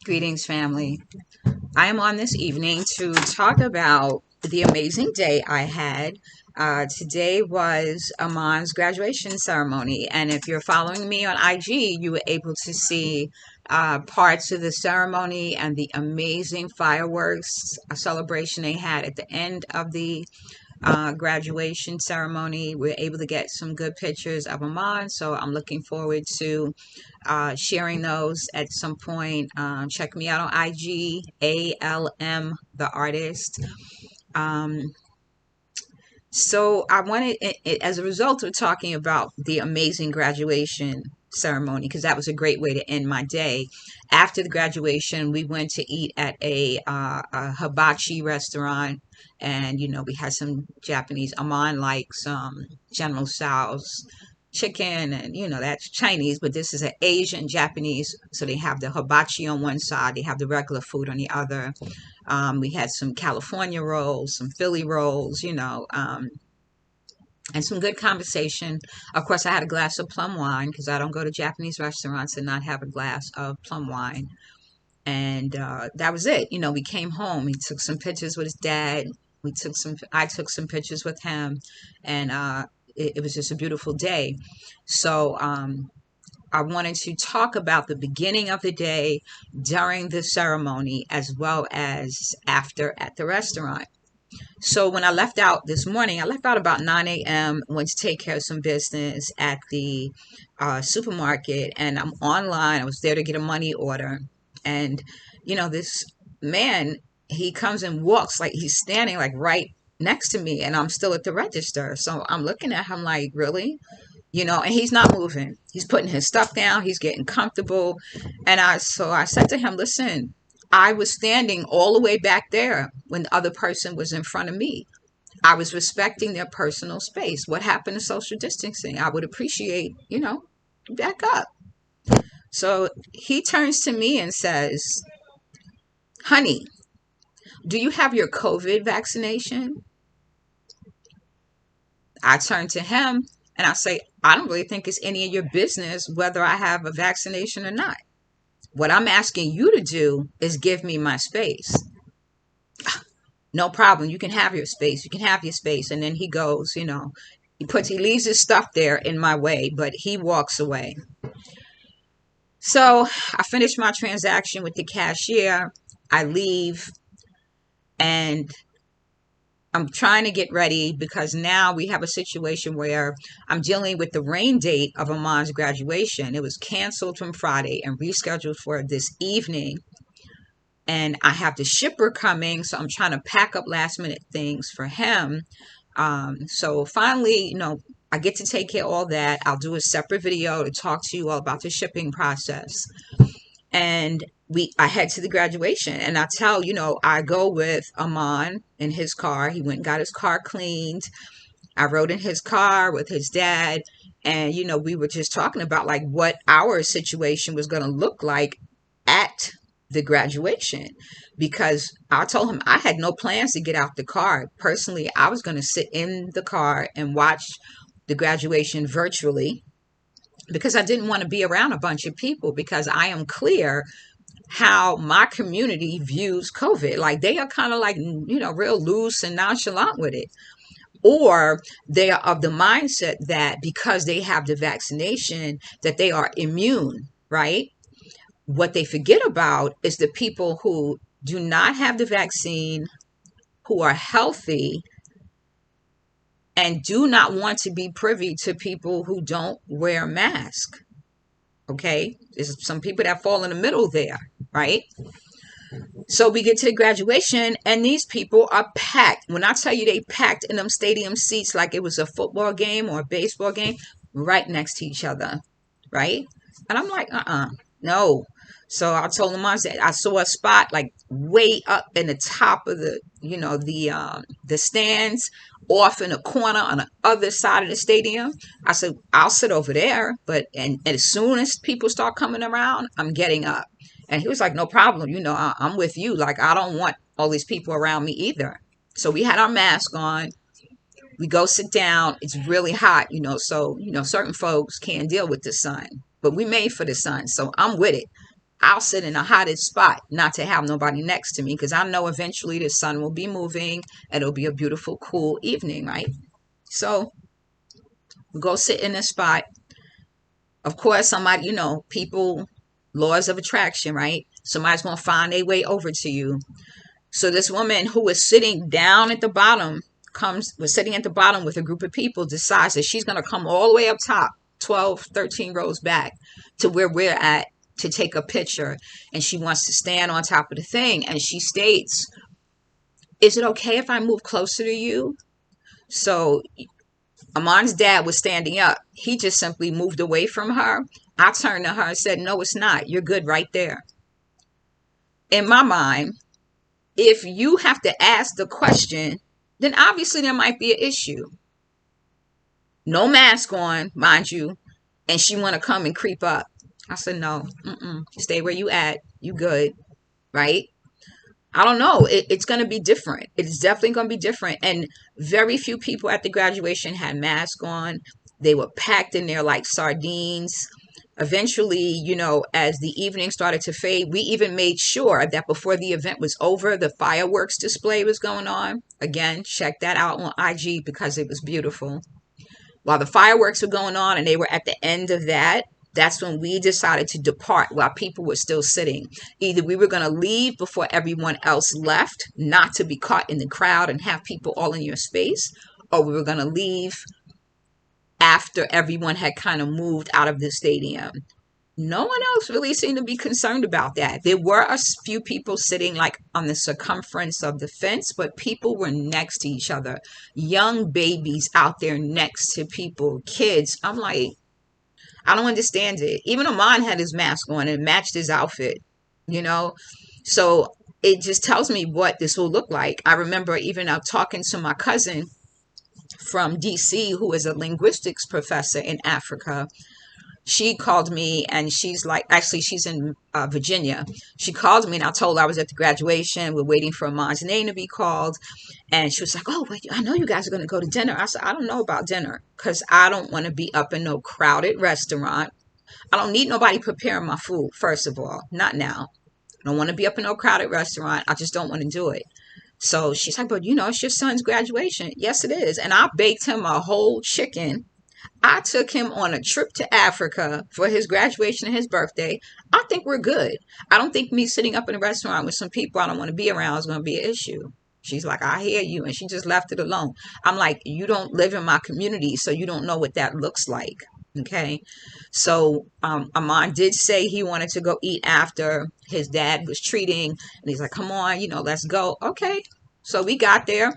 Greetings, family. I am on this evening to talk about the amazing day I had. Today was Amon's graduation ceremony, and if you're following me on IG, you were able to see parts of the ceremony and the amazing fireworks celebration they had at the end of the graduation ceremony. We were able to get some good pictures of Amon, so I'm looking forward to sharing those at some point. Check me out on IG, ALM, the artist. Um, so I wanted, as a result of talking about the amazing graduation ceremony, because that was a great way to end my day. After the graduation, we went to eat at a hibachi restaurant, and we had some Japanese. Amon likes General Tso's chicken, and that's Chinese, but this is an Asian Japanese. So they have the hibachi on one side, they have the regular food on the other. We had some California rolls, some Philly rolls, and some good conversation. Of course, I had a glass of plum wine because I don't go to Japanese restaurants and not have a glass of plum wine. And that was it. We came home. He took some pictures with his dad. I took some pictures with him, and it was just a beautiful day. So I wanted to talk about the beginning of the day, during the ceremony, as well as after at the restaurant. So when I left out this morning, I left out about 9 a.m., went to take care of some business at the supermarket, and I'm online. I was there to get a money order. And, this man, he comes and walks like he's standing like right next to me, and I'm still at the register. So I'm looking at him like, really? And he's not moving. He's putting his stuff down. He's getting comfortable. And so I said to him, listen, I was standing all the way back there when the other person was in front of me. I was respecting their personal space. What happened to social distancing? I would appreciate, back up. So he turns to me and says, honey, do you have your COVID vaccination? I turn to him and I say, I don't really think it's any of your business whether I have a vaccination or not. What I'm asking you to do is give me my space. No problem. You can have your space. You can have your space. And then he goes, he leaves his stuff there in my way, but he walks away. So I finish my transaction with the cashier. I leave, and I'm trying to get ready because now we have a situation where I'm dealing with the rain date of Amon's graduation. It was canceled from Friday and rescheduled for this evening. And I have the shipper coming, so I'm trying to pack up last minute things for him. So finally, I get to take care of all that. I'll do a separate video to talk to you all about the shipping process. And I head to the graduation, and I tell, I go with Amon in his car. He went and got his car cleaned. I rode in his car with his dad, and, we were just talking about like what our situation was going to look like at the graduation, because I told him I had no plans to get out the car. Personally, I was going to sit in the car and watch the graduation virtually because I didn't want to be around a bunch of people, because I am clear how my community views COVID. Like they are kind of like, real loose and nonchalant with it. Or they are of the mindset that because they have the vaccination that they are immune, right? What they forget about is the people who do not have the vaccine, who are healthy, and do not want to be privy to people who don't wear masks. Okay? There's some people that fall in the middle there, right? So we get to the graduation, and these people are packed. When I tell you they packed in them stadium seats like it was a football game or a baseball game, right next to each other, right? And I'm like, no. So I told him, I said, I saw a spot like way up in the top of the stands, off in a corner on the other side of the stadium. I said, I'll sit over there, and as soon as people start coming around, I'm getting up. And he was like, no problem. I'm with you. Like, I don't want all these people around me either. So we had our mask on. We go sit down. It's really hot, so certain folks can't deal with the sun, but we made for the sun. So I'm with it. I'll sit in the hottest spot not to have nobody next to me because I know eventually the sun will be moving and it'll be a beautiful, cool evening, right? So we go sit in a spot. Of course, somebody, people, laws of attraction, right? Somebody's going to find their way over to you. So this woman who was sitting down at the bottom was sitting at the bottom with a group of people, decides that she's going to come all the way up top, 12, 13 rows back to where we're at to take a picture. And she wants to stand on top of the thing. And she states, is it okay if I move closer to you? So Amon's dad was standing up. He just simply moved away from her. I turned to her and said, no, it's not. You're good right there. In my mind, if you have to ask the question, then obviously there might be an issue. No mask on, mind you, and she want to come and creep up. I said, no, stay where you at. You good, right? I don't know. It's going to be different. It's definitely going to be different. And very few people at the graduation had masks on. They were packed in there like sardines. Eventually, as the evening started to fade, we even made sure that before the event was over, the fireworks display was going on. Again, check that out on IG because it was beautiful. While the fireworks were going on and they were at the end of that, that's when we decided to depart while people were still sitting. Either we were going to leave before everyone else left, not to be caught in the crowd and have people all in your space, or we were going to leave after everyone had kind of moved out of the stadium. No one else really seemed to be concerned about that. There were a few people sitting like on the circumference of the fence, but people were next to each other. Young babies out there next to people, kids. I'm like, I don't understand it. Even Amon had his mask on and matched his outfit, So it just tells me what this will look like. I remember even talking to my cousin from DC, who is a linguistics professor in Africa. She called me and she's like, actually, she's in Virginia. She called me and I told her I was at the graduation. We're waiting for Amon's name to be called. And she was like, oh, wait, I know you guys are going to go to dinner. I said, I don't know about dinner because I don't want to be up in no crowded restaurant. I don't need nobody preparing my food, first of all. Not now. I don't want to be up in no crowded restaurant. I just don't want to do it. So she's like, but it's your son's graduation. Yes, it is. And I baked him a whole chicken. I took him on a trip to Africa for his graduation and his birthday. I think we're good. I don't think me sitting up in a restaurant with some people I don't want to be around is going to be an issue. She's like, I hear you. And she just left it alone. I'm like, you don't live in my community, so you don't know what that looks like. Okay. So Amon did say he wanted to go eat after his dad was treating. And he's like, come on, let's go. Okay. So we got there.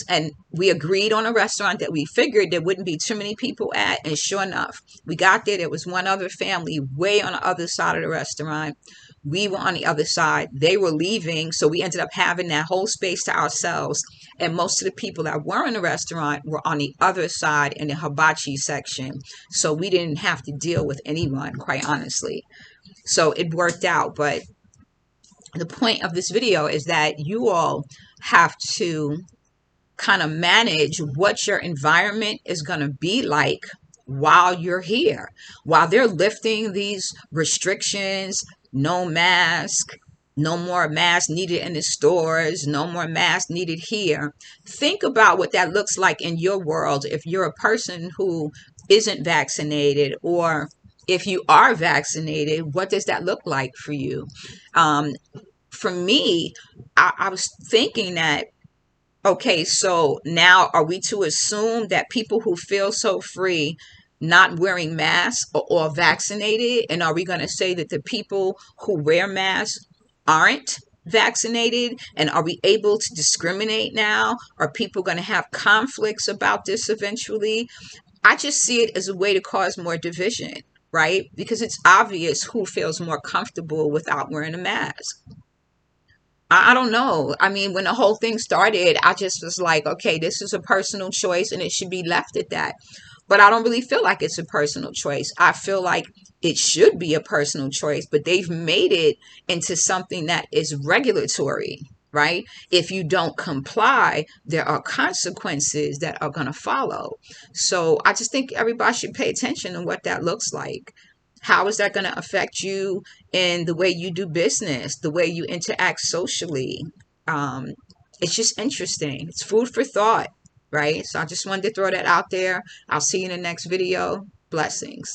And we agreed on a restaurant that we figured there wouldn't be too many people at. And sure enough, we got there. There was one other family way on the other side of the restaurant. We were on the other side. They were leaving. So we ended up having that whole space to ourselves. And most of the people that were in the restaurant were on the other side in the hibachi section. So we didn't have to deal with anyone, quite honestly. So it worked out. But the point of this video is that you all have to kind of manage what your environment is going to be like while you're here, while they're lifting these restrictions. No mask, no more masks needed in the stores, no more masks needed here. Think about what that looks like in your world if you're a person who isn't vaccinated, or if you are vaccinated, what does that look like for you? For me, I was thinking that, okay, so now are we to assume that people who feel so free not wearing masks are all vaccinated? And are we going to say that the people who wear masks aren't vaccinated? And are we able to discriminate now? Are people going to have conflicts about this eventually? I just see it as a way to cause more division, right? Because it's obvious who feels more comfortable without wearing a mask. I don't know. I mean, when the whole thing started, I just was like, okay, this is a personal choice and it should be left at that. But I don't really feel like it's a personal choice. I feel like it should be a personal choice, but they've made it into something that is regulatory, right? If you don't comply, there are consequences that are going to follow. So I just think everybody should pay attention to what that looks like. How is that going to affect you in the way you do business, the way you interact socially? Um, it's just interesting. It's food for thought, right? So I just wanted to throw that out there. I'll see you in the next video. Blessings.